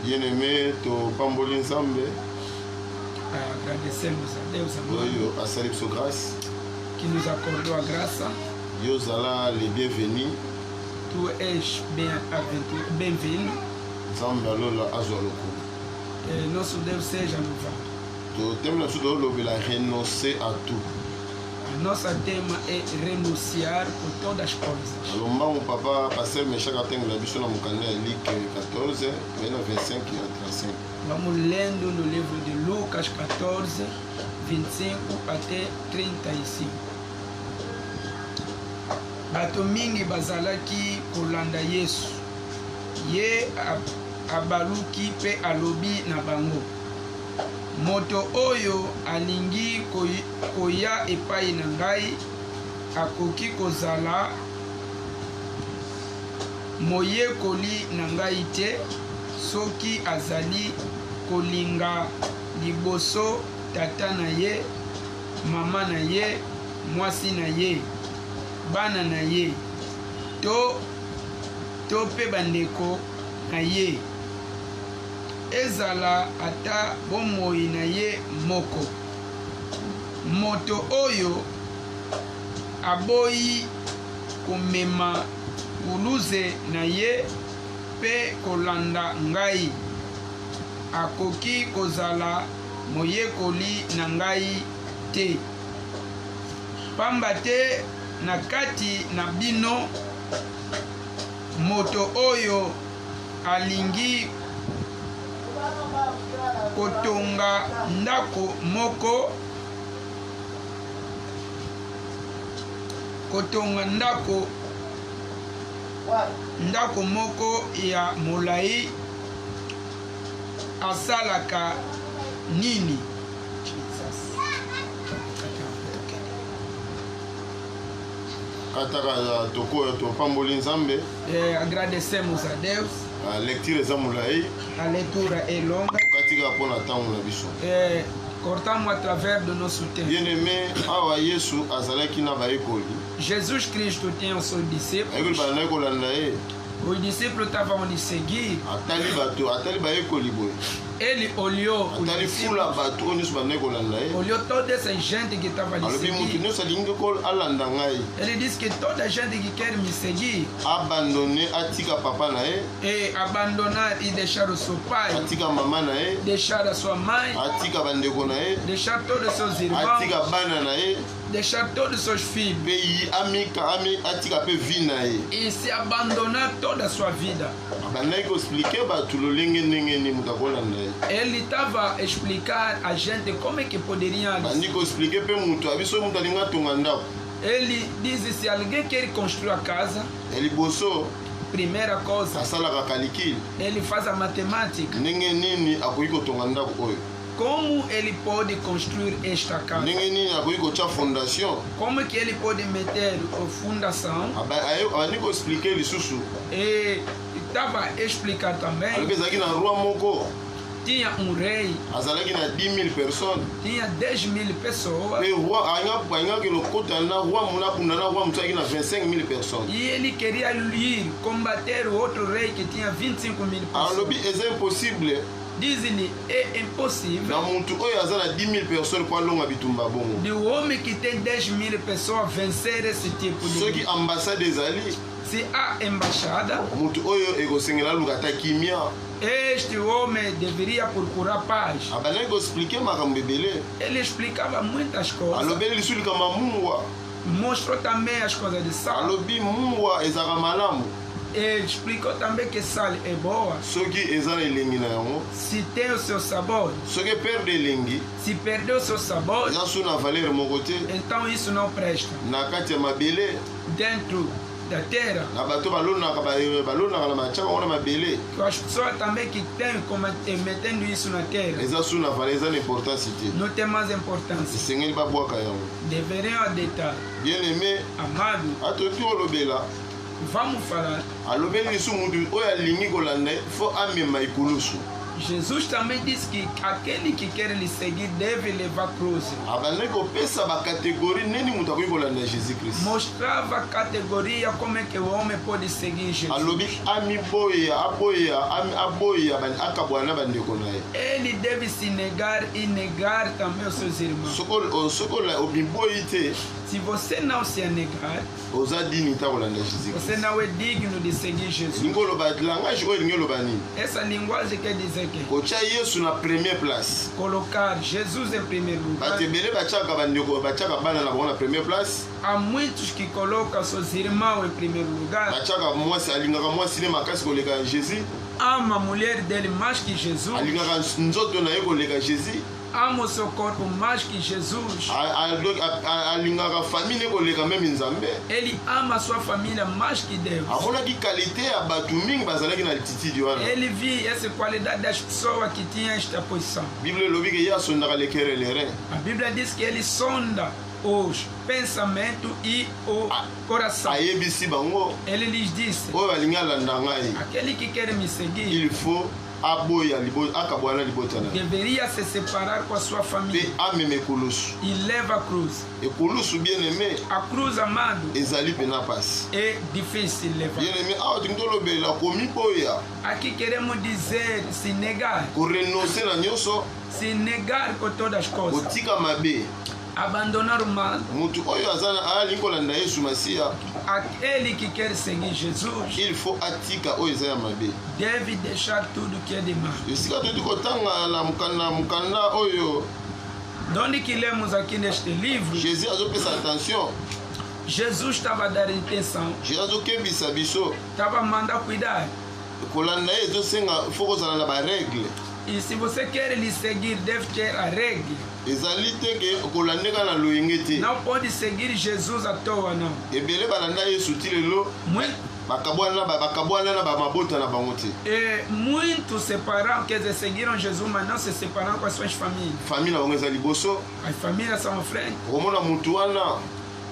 Bien-aimé, to pamboli nzambe. Agradecemos a Deus, Oyo asali biso grâce. que nos acordou a graça. Yo zala les bienvenus. Tu és bem-vindo. Nzambe alola azwa lokumu. Nosso Deus seja louvado. To thème na biso tolobela renoncer à tout. A nossa tema é renunciar por todas as coisas. Alombango papa pasteur Meshaka tengo la biso na mokanda ya Luc 14, verset 25 à 35. Vamos lendo no livro de Lucas 14, 25 até 35. Bato mingi bazalaki kolanda Yesu. Ye abaluki pe alobi na bango. Moto oyo alingi koya epai na ngai akoki kozala moyekoli na ngai te soki azali kolinga liboso tata na ye, mama na ye, mwasi na ye, bana na ye, to pe bandeko na ye, ezala ata bomoi na ye moko. Moto oyo aboyi komema uluze na ye pe kolanda ngai akoki kozala moyekoli na ngai te. Pamba te na kati na bino moto oyo alingi kotonga ndako moko, ndako moko ya molai asalaka nini? Kataka toko to pamboli nzambe. Agradecemos a Deus. A lecture eza molai. A leitura é longa. Katika pona tango na biso. Cortamos através do nosso tempo. Bien-aimé, awa Yesu azalaki na baekoli. Jesus Cristo tinha os seus discípulos. Ayekoli bana kolanda ye. Os discípulos estavam de seguir. Atali bato, atali baekoli boye. Ele olhou os atali fula bato onyo bana kolanda ye. Olhou toda essa gente que estava de seguir. Alobi mutu nyonso alingi alanda ngai. Ele disse que toda a gente que quer me seguir, abandonner, atika papa na ye. E abandonar e deixar o seu pai. Atika mama na ye. Deixar a sua mãe. Atika bandeko na ye. Deixar todos os seus irmãos. Atika bana na ye. Deixar todos os seus filhos. Atika pe vi na ye. E se abandonar toda a sua vida. Ele estava a explicar a gente como é que poderia. Ele diz: se alguém quer construir a casa, primeira coisa, ele faz a matemática. Como ele pode construir esta casa? Como é que ele pode meter a fundação? E estava a explicar também. Tinha um rei. Tinha 10.000 pessoas. E ele queria ir combater o outro rei que tinha 25.000 pessoas. Dizem-lhe, é impossível de um homem que tem 10.000 pessoas vencer esse tipo de... Se há embaixada, este homem deveria procurar paz. Ele explicava muitas coisas. Mostrou também as coisas de sal. Ele explicou também que sal é boa. Se tem o seu sabor. Se perdeu o seu sabor, então isso não presta. Dentro da terra, as pessoas também que têm como metendo isso na terra, não tem mais importância. Deveriam adaptar. Amado, vamos falar. Jesus também disse que aquele que quer lhe seguir deve levar cruz. abandaki kopesa bakategori nini moto akoki kolanda Jésus Christ. Mostrava a categoria como é que o homem pode seguir Jesus. alobi aboya akabwana bandeko na ye. Ele deve se negar e negar também os seus irmãos. soki obiboyi te Se você não se negar, oza dini ta kolanda Jésus você Christ. não é digno de seguir Jesus. lingi oloba langage oyo elingi oloba nini Essa linguagem quer dizer que kotia yesu na première place. colocar Jesus em primeiro lugar. bato ebele batiaka bandeko batiaka bana na bango na première place. Há muitos que colocam seus irmãos em primeiro lugar. batiaka mwasi alingaka mwasi ne makasi koleka Jésus. Ama a mulher dele mais que Jesus. alingaka nzoto na ye koleka Jésus. Ama o seu corpo mais que Jesus. alingaka famille ne koleka meme nzambe. Ele ama a sua família mais que Deus. amonaki qualité ya bato mingi bazalaki na altitude wana. Ele viu essa qualidade das pessoas que tinham esta posição. bible elobi ke ye asondaka le cœur et le rein. A Bíblia diz que ele sonda os pensamentos e o coração. ayebisi bango Ele lhes disse: oyo balingi alanda ngai aquele que quer me seguir il faut aboya akabwana libota na ye deveria se separar com a sua mpe família amema ekulusu. e leva a cruz. ekulusu bien aimé A cruz, amado, ezali mpena pasi. é difícil levar. bien aimé awa tolingi tolobela komiboya Aqui queremos dizer se negar, korenonce na nyonso se negar com todas as coisas, kotika mabe. abandonar o mal. motu oyo alingi kolanda yesu masiya Aquele que quer seguir Jesus il faut atika oyo eza ya mabe. deve deixar tudo que é de mal. esika toyeti kotanga na mokanda oyo Donde que lemos aqui neste livro, jésus azopesa attention. Jesus estava a dar intenção, jésus azokebisa biso estava a mandar cuidar. kolanda ye ezosenga fo kozala na baregle. E se você quer lhe seguir, deve ter a regra. ezali te ke kolandeka na loyenge te. Não pode seguir Jesus à toa, não. ebele balanda yesu ti lelo bakabwana na bamabota na bango te. Muitos separaram, quer dizer, seguiram Jesus, mas não se separaram com as suas famílias. famille na bango eza liboso. As famílias são à frente. okomona mutu wana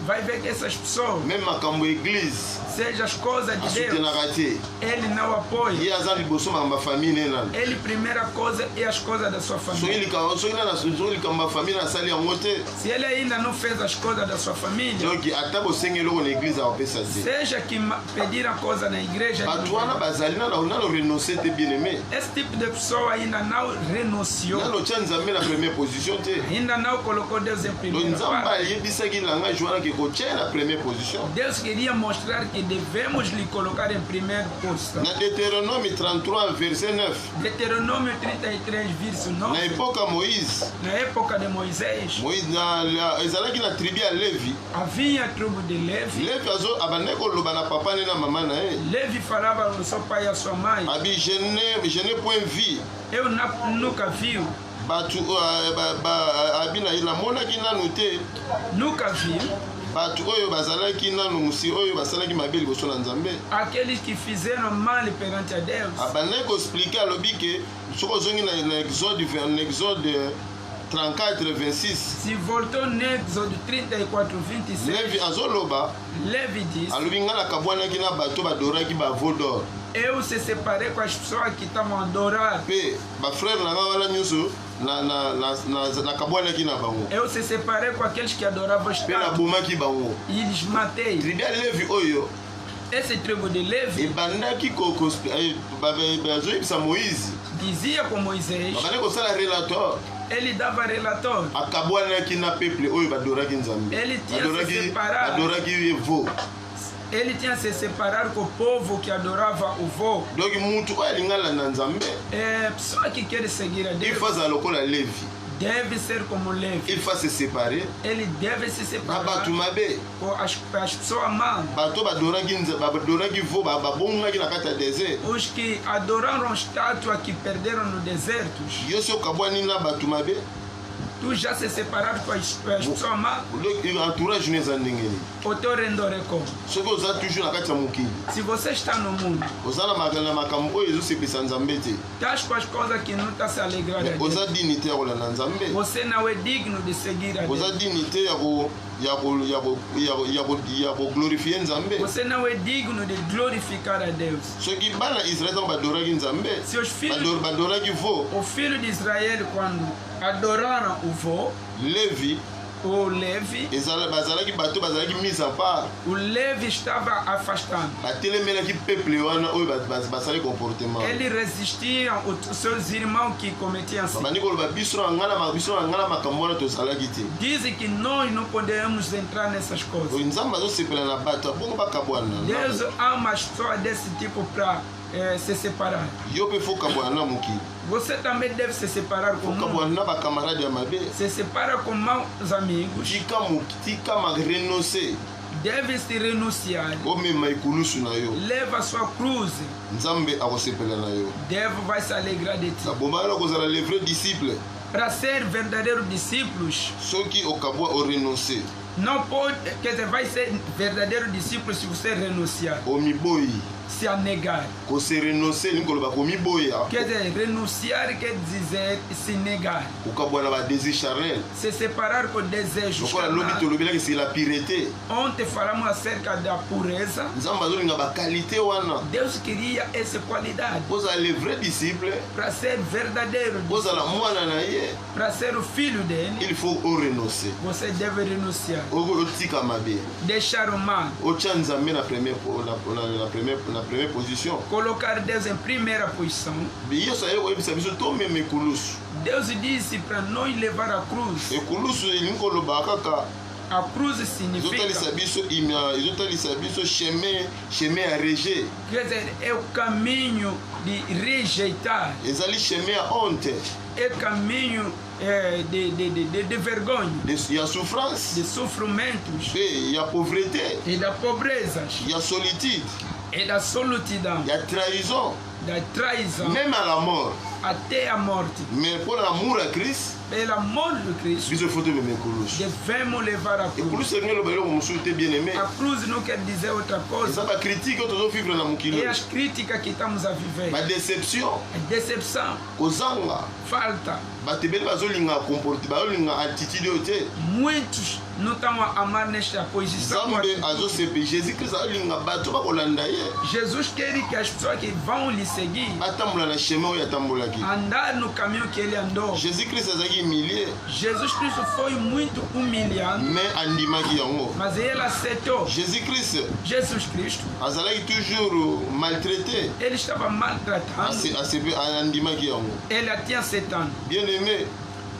Vai ver que essas pessoas, meme makambo ya eglize seja as coisas de Deus, asutenaka te. ele não apoia. ye aza liboso makambo ya famille ne nana. Ele, primeira coisa, é as coisas da sua família. soki likambo ya famille nasali yango te. Se ele ainda não fez as coisas da sua família, donc ata bosenga eloko na eglize akopesa te. seja que pedir a coisa na igreja, bato wana bazali nano renonce te bien aimé. esse tipo de pessoa ainda não renunciou, nano tia nzambe na première position te. ainda não colocou Deus em donc primeiro nzambe lugar. ayebisaki langage wana ke kotia na première position. Deus queria mostrar que devemos lhe colocar em primeira posição. na Deutéronome 33 verset 9 Deuteronômio 33, verso na 9. epoka Moïse Na época de Moisés, ezalaki na tribu ya Levi. havia a tribo de Levi. Levi abandaki koloba na papa ne na mama na ye Levi falava ao seu pai e à sua mãe: abi je n'ai point vu eu nunca vi, bato abi namonaki nanu te nunca vi bato oyo bazalaki nanu musi oyo basalaki mabe liboso na nzambe. aqueles que fizeram mal perante a Deus. abandaki koexplike alobi ke soki ozongi na exode 34 26 Se voltou no Êxodo 34, 26, Levi azoloba Levi diz: alobi ngai nakabwanaki na bato badoraki bavo d'or eu se separei com as pessoas que estavam a adorar. mpe bafrere na ngai wana nyonso nakabwanaki na bango Eu se separei com aqueles que adoravam os mpe estátuas nabomaki bango. e lhes matei. tribu ya Levi oyo Esse tribo de Levi ebandaki bazoyebisa Moïse dizia com Moisés, babandaki kosala relator ele dava relatório. akabwanaki na peuple oyo badoraki nzambe Ele tinha se separado. badoraki vo. Ele tinha se separado com o povo que adorava o vô. donc mutu oyo alingi alanda nzambe Pessoa que quer seguir a il Deus faut azala lokola Levi. deve ser como Levi. il faut se séparer Ele deve se na separar bato mabe com as pessoas más. bato badoraki vo babongaki na kati ya désert. Os que adoraram estátua que perderam no deserto. yo soki okabwani na bato mabe tu já se separaram com as pessoas má, entourage neza ndenge nini otorendoreko. soki oza toujours na kati ya mokili Se você está no mundo, oza na makambo oyo ezosepelisa nzambe te estás com as coisas que não está se alegrando a Deus. oza dignité ya kolanda nzambe Você não é digno de seguir a Deus. oza dignité ya koglorifie nzambe Você não é digno de glorificar a Deus. soki bana israel ntango badoraki nzambe Seus filhos, badoraki vo o filho de Israel, quando adoraram o vô, levi o Levi, bazalaki bato bazalaki mise à part o Levi estava afastando. batelemelaki peuple wana oyo basali comportement Eles resistiam os seus irmãos que cometiam assim. babandi koloba biso na ngana makambo wana tozalaki te Dizem que nós não podemos entrar nessas coisas. oyo nzambe azosepela na bato abongo bakabwana Deus ama as pessoas desse tipo para se separar. yo mpe fo kabwana na mokili Você também deve se separar com fo kabwana na bakamarade ya mabe se separa com maus amigos. tika renonce Deve se renunciar. omema ekulusu na yo Leva a sua cruz. nzambe akosepela na yo Vai se alegrar de ti. nabomaka kozala le vrai disciple Para ser verdadeiros discípulos, soki okabwa orenonce não pode, quer dizer, vai ser verdadeiro discípulo se você renunciar, omiboyi se anegar. kose renonce elingi koloba komiboya Quer dizer, renunciar quer dizer se negar, kokabwana badésir charnel se separar com desejos. lokola lobi carnais. tolobelaki c'est la pureté Ontem falamos acerca da pureza. nzambe azolinga bakalite wana Deus queria essa qualidade kozala le vrai disciple para ser verdadeiro, kozala mwana na ye para ser o filho dele. il faut orenonce Você deve renunciar, otika mabe deixar o mal, otya nzambe na première position colocar Deus em primeira posição. yesu aye koyebisa biso tomema ekulusu Deus disse para nós levar a cruz. ekulusu elingi koloba kaka A cruz significa, ezotalisa biso chemin ya rejet quer dizer, é o caminho de rejeitar, ezali chemin ya honte é caminho de vergonha, ya souffrance de sofrimentos mpe ya pauvreté e da pobreza ya solitude e da solidão, ya trahison da traição, même à la mort até a morte. mais mpo na amour ya christ Pelo amor de Cristo, biso fo tomema ekulusu devemos levar a cruz. ekulusu elingi eloba eloko mosusu te bien aimé A cruz não quer dizer outra eza coisa. bakritike oyo tozovivre na mokili É oyo as críticas que estamos a viver, badéception a decepção, kozanga falta. bato ebele bazolinga comporte bazolinga attitude oyo te Muitos não estão a amar nesta posição. nzambe azosepe jésus christ azolinga bato bakolanda ye Jesus quer que as pessoas que vão lhe seguir batambola na chemin oyo atambolaki andar no caminho que ele andou. jésus christ azalaki humilie Jesus Cristo foi muito humilhado, mais andimaki yango mas ele aceitou. jésus christ Jesus Cristo, azalaki toujours maltraité ele estava maltratando, andimaki yango ele tinha aceitado. bien aimé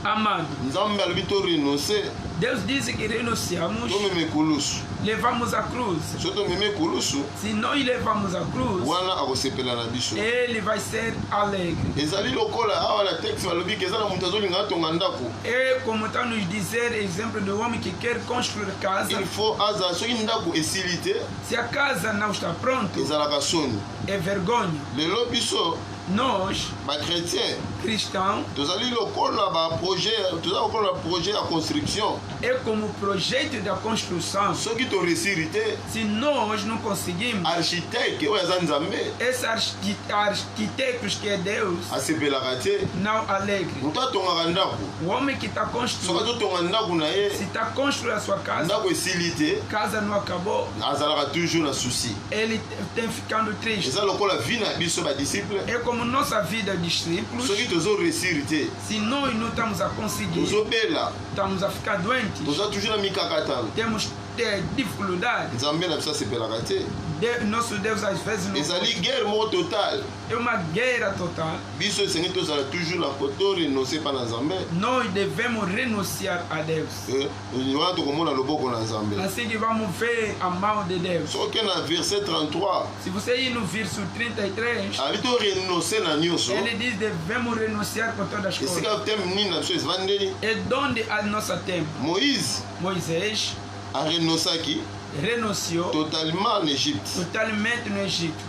Amado, nzambe alobi torenonce Deus disse que renunciamos, tomema ekulusu levamos a cruz. so tomema ekulusu Se nós levamos a cruz, wana akosepela na biso ele vai ser alegre. ezali lokola awa na texte balobi ke eza na moto azolinga atonga ndako É como está nos dizer, exemplo do homem que quer construir casa. il faut aza soki ndako esili te Se a casa não está pronta, ezalaka soni é vergonha. lelo biso Nós, bachrétien cristãos, tozali lokola projet ya construction é como projeto da construção. soki toresiri te Se nós não conseguimos, architecte oyo aza nzambe esses arquitetos que é Deus, asepelaka te não alegre. moto atongaka ndako O homem que está soki construindo, azotonga ndako na ye se está construindo a sua casa, ndako esili te casa não acabou, azalaka toujours na souci ele tem ficando triste. eza lokola vi na biso badisciple É como nossa vida de discípulos. soki tozoresiri te Se nós não estamos a conseguir, tozobela estamos a ficar doentes, toza toujours na mikakatano temos dificuldade. nzambe na biso asepelaka te Nosso Deus às vezes não ezali guerre moko totale é uma guerra total. biso esengi tozala toujours na torenonce mpa na nzambe Nós devemos renunciar a Deus. wana tokomona loboko na nzambe Assim que vamos ver a mão de Deus. soki na verset 33 Se você ir no verso 33, abi torenonce na nyonso ele diz devemos renunciar com todas as coisas. esika teme nini na biso evandeli É donde a nossa tempo. moïse Moisés arenosaki renunciou totalement en égypte totalmente no Egito.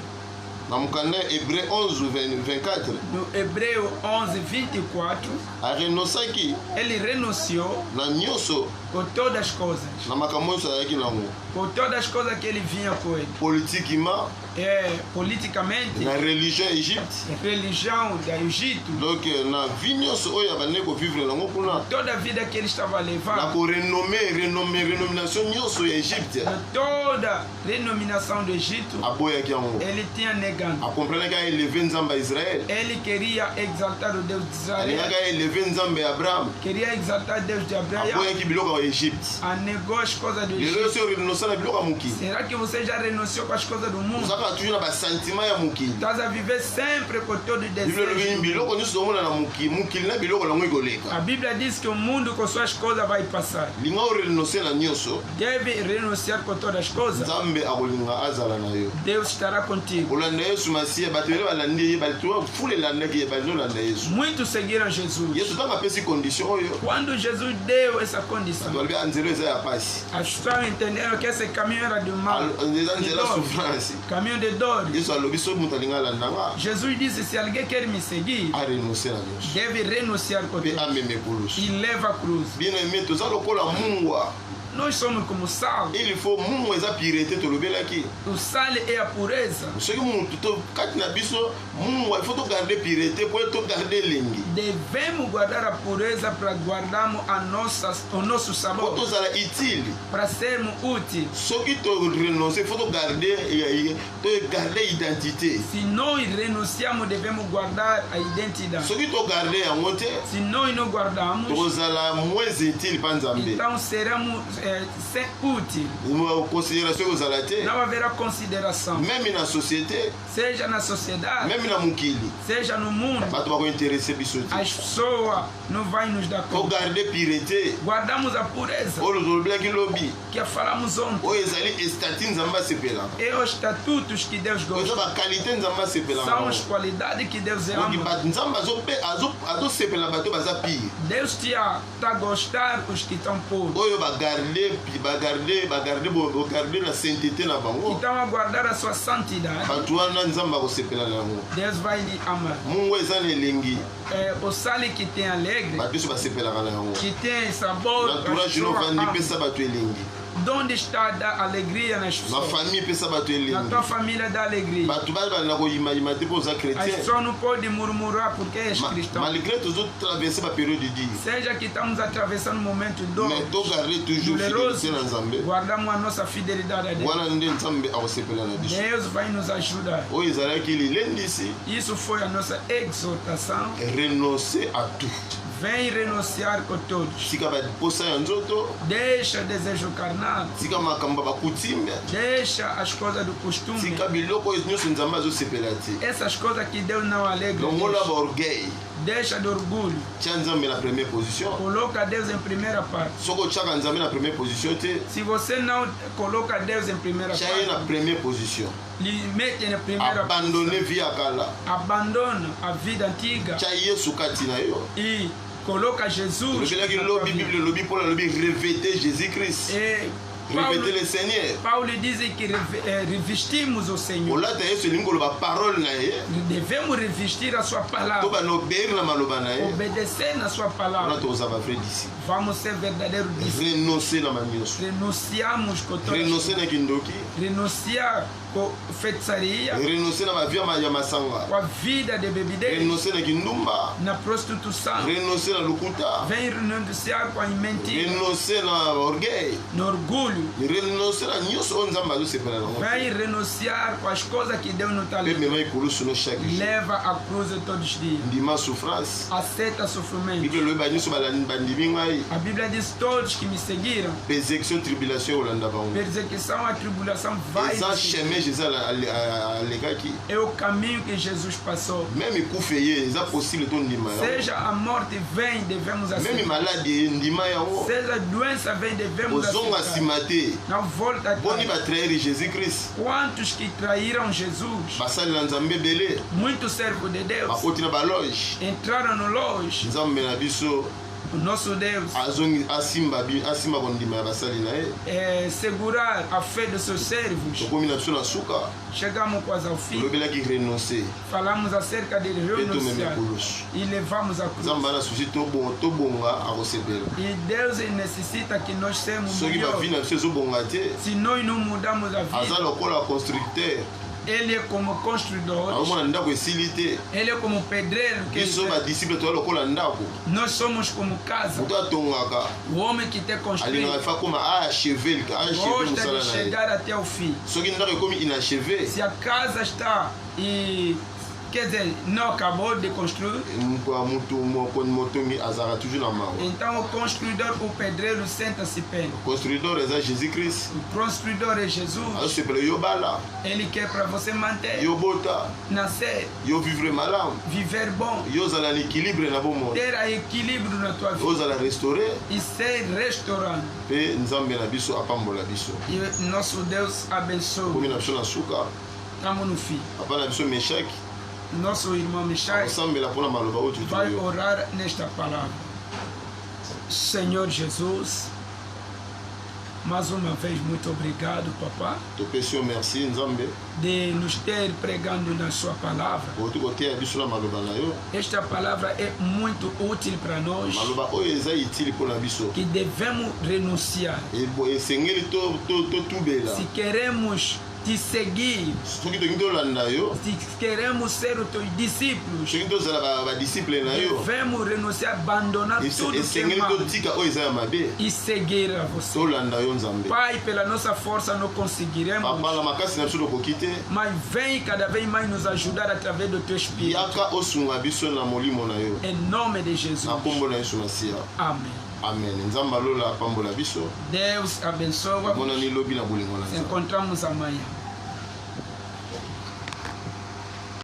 na mukanda Hébreu 11:24 no Hebreu 11:24, arenosaki ele renunciou na nyonso por todas as coisas, na makambo nyonso ayaki nango por todas as coisas que ele vinha com ele, politiquement politicamente, na religion Égypte. religião do Egito, Donc na vie nyonso oyo abandaki kovivre nango kuna toda a vida que ele estava na levando, renomination nyonso ya Égypte toda renominação do Egito, aboyaki yango ele tinha negado. akomprenaki aeleve nzambe ya Israel Ele queria exaltar o Deus de Israel, alingaki aeleve nzambe ya Abraham queria exaltar o Deus de Abraão, aboyaki biloko ya Égypte. anegou as coisas do lelo Egito. osi orenosa na biloko ya mokili Será que você já renunciou com as coisas do mundo? ozalaka toujours na basentima ya mokili. Estás a viver sempre com todo o Biblia elobi desejo. biloko nyonso tomona na mokili na biloko nango A ekoleka Bíblia diz que o mundo com suas coisas vai passar. linga orenonse na nyonso Deve renunciar com todas as coisas. nzambe akolinga azala na yo Deus estará contigo. olanda yesu masiya bato bele balandi ye bato fule elandaki ye bazolanda yesu. Muitos seguiram Jesus. yesu ntango apesi condition oyo Quando Jesus deu essa bato condição, balobi anzela eza ya pasi as pessoas entenderam que esse caminho era de mal, eza de nzela dor, souffrance. caminho de dor. yesu alobi so moto alinga alandanga Jesus disse: se alguém quer me seguir, arenonse na nyonso deve renunciar com mpe tudo ameme kulusu. e leva a cruz. bien aime toza lokola mungwa. Nós somos como sal. il faut mungwa eza pureté tolobelaki O sal é a pureza. soki motu kati na biso mungwa il faut togarde pureté po togarde elengi Devemos guardar a pureza para guardarmos o nosso po sabor, tozala utile. para sermos úteis. soki torenonce il faut togarde identité. Se nós renunciamos, devemos guardar a identidade. soki togarde yango te Se nós não guardamos, tokozala moins utile mpa nzambe. então seremos sem úteis. considération ekozala te Não haverá consideração, même na société seja na sociedade, même na mokili seja no mundo. bato bakointeresse biso te. As pessoas não vão nos dar conta. togarde pureté Guardamos a pureza oyo tolobelaki lobi que falamos ontem. oyo ezali estati nzambe asepelaka É os estatutos que Deus oyo eza gosta. bakalite nzambe asepelaka São as qualidades que Deus oki ama. nzambe azosepela bato baza pire Deus está a gostar os que estão puros. oyo bagarde na sainteté na Que bango estão a guardar a sua santidade. bato wana nzambe akosepela na yango. Deus vai lhe amar. mungu eza na elengi O sal que tem alegre, bato nyonso basepelaka na yango. que tem sabor, as entourage no pessoas vandi amam. epesa bato elengi. Onde está a alegria nas na pessoas? famille epesa bato Na elengi. tua família dá alegria. bato bana koyimayima te mpo oza As chrétien pessoas não podem murmurar porque és cristão. malgré tozotraverse baperiode dure Seja que estamos atravessando um momento dor, mais togarde toujours doloroso, fidélité na nzambe guardamos a nossa fidelidade a Deus. wana nde nzambe akosepela na biso. Deus vai nos ajudar. oyo ezalaki lilendisi Isso foi a nossa exortação. renoncer à tout. Vem renunciar com todos. tika baposa ya nzoto Deixa o desejo carnal. tika makambo ya bakutime Deixa as coisas do costume. tika biloko oyo nyonso nzambe azosepela te. Essas coisas que Deus não alegra. longola Deixa. baorgueil Deixa de orgulho. tia nzambe na première position. Coloca Deus em primeira parte. soki otiaka nzambe na première position te Se você não coloca Deus em primeira tia ye na parte, première position. lhe mete na primeira parte. abandonne vie ya kala Abandona a vida antiga tia yesu kati na yo. e coloca Jesus. tolobelaki na tua lobi vida. bible elobi mpona lobi revêter jésus christ E revêter le seigneur. Paulo diz que revestimos o Senhor. olata yesu elingi koloba parole na ye Devemos revestir a sua to palavra, bana obeir na maloba na ye obedecer na sua wana palavra. tokozala bavrai d'ici. Vamos ser verdadeiros discípulos. renoncer na manyonso Renunciamos com todas as renoncer na kindoki renunciar com feitiçaria, renoncer na bavia ya masanga com a vida de bebedeira, renoncer na kindumba na prostituição. renoncer na lukuta Vem renunciar com a mentira, renoncer na orgueil no orgulho. renoncer na nyonso oyo nzambe azosepela nango Vem renunciar com as coisas que Deus não está mpe levando. mema ekulusu no chaque jour Leva a cruz todos os dias. ndima souffrance Aceita sofrimento. bible elobi banyonso bandimi ngai A Bíblia diz: todos que me seguiram, persécution tribulation ekolanda bango perseguição, a tribulação vai eza seguir. chemin jésus alekaki É o caminho que Jesus passou. meme ekufa ye eza possible tondima yango Seja a morte vem, devemos meme aceitar. maladi ndima yango Seja a doença vem, devemos ozonga aceitar. nsima te Não volta boni atrás. batrahiri jésus christ Quantos que traíram Jesus, basalela nzambe ebele muitos servos de Deus, bakoti na baloge entraram no loja. nzambe na biso O nosso Deus asimba bondima ya basali na ye. Segurar a fé dos seus servos. Tokomi na biso na suka. Chegamos quase ao fim. Tolobelaki renoncer. Falamos acerca de renunciar e levamos a cruz. Nzambe anasusi tobonga akosepela. E Deus necessita que nós sejamos soki bavi na biso ezobonga te. Se nós não mudamos a vida, aza lokola constructeur. Ele é como construidor. Aomona ndako esili te. Ele é como pedreiro. Biso badisciple toza lokola ndako. Nós somos como casa. Moto atongaka. O homem que tem construído alingaka fa koma achever gosta de chegar até o fim. Soki ndako ekomi inachevé. Se a casa está e quer dizer, não acabou de construir, então o construidor, o pedreiro senta-se pena. O construidor é Jesus Cristo. O construidor é Jesus. Ele quer para você manter, nascer, viver bom, ter equilíbrio na tua vida e ser restaurado. E nosso Deus abençoe. Estamos no fim. Nosso irmão Michel vai orar nesta palavra. Senhor Jesus, mais uma vez, muito obrigado, papá, de nos ter pregando na sua palavra. Esta palavra é muito útil para nós, que devemos renunciar. Se queremos te seguir, se queremos ser os teus discípulos, devemos renunciar, abandonar tudo que é mal e seguir a você. Pai, pela nossa força não conseguiremos, mas vem cada vez mais nos ajudar através do teu Espírito. Em nome de Jesus. Amém. Amen. Deus abençoe. Se encontramos amanhã.